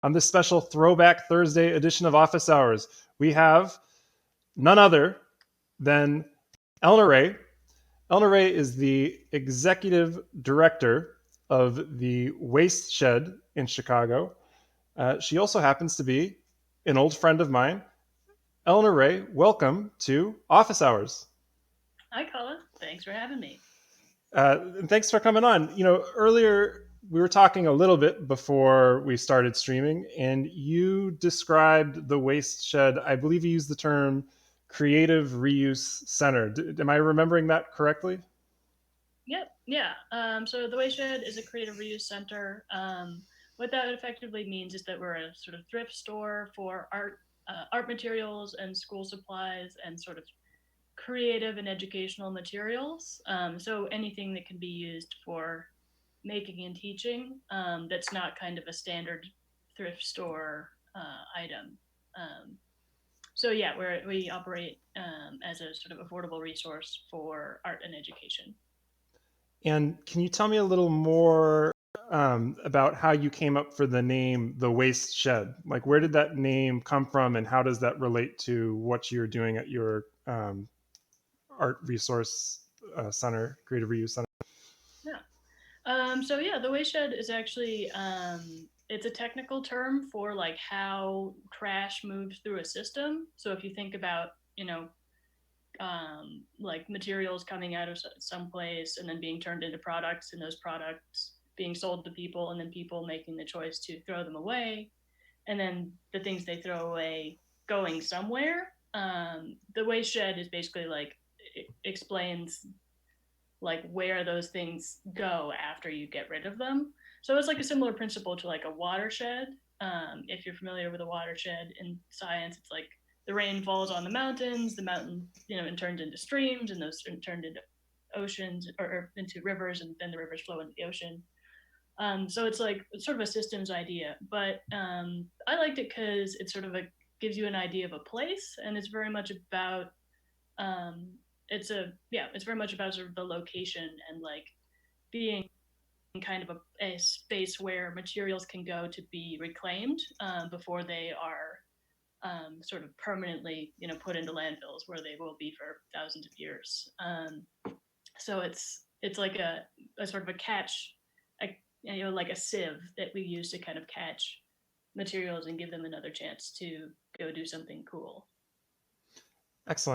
On this special Throwback Thursday edition of Office Hours, we have none other than Eleanor. Eleanor is the executive director of the Wasteshed in Chicago. She also happens to be an old friend of mine. Eleanor, welcome to Office Hours. Hi, Colin. Thanks for having me. And thanks for coming on. Earlier we were talking a little bit before we started streaming, and you described the waste shed. I believe you used the term creative reuse center. Am I remembering that correctly? Yep, yeah. So the Wayshed is a creative reuse center. What that effectively means is that we're a sort of thrift store for art materials and school supplies and sort of creative and educational materials. So anything that can be used for making and teaching that's not kind of a standard thrift store item. Um, so yeah, we operate as a sort of affordable resource for art and education. And can you tell me a little more about how you came up for the name The Waste Shed? Like, where did that name come from, and how does that relate to what you're doing at your art resource center, creative reuse center? Yeah. So yeah, the waste shed is actually it's a technical term for like how trash moves through a system. So if you think about like materials coming out of some place and then being turned into products, and those products being sold to people, and then people making the choice to throw them away, and then the things they throw away going somewhere. The waste shed is basically like it explains like where those things go after you get rid of them. So it's like a similar principle to like a watershed. If you're familiar with a watershed in science, it's like the rain falls on the mountains, the mountain, and turned into streams, and those turned into oceans or into rivers, and then the rivers flow into the ocean. So it's like it's sort of a systems idea, but I liked it because it sort of gives you an idea of a place, and it's very much about it's very much about sort of the location and like being kind of a space where materials can go to be reclaimed before they are sort of permanently put into landfills where they will be for thousands of years. So it's like a sort of a catch, like a sieve that we use to kind of catch materials and give them another chance to go do something cool. Excellent.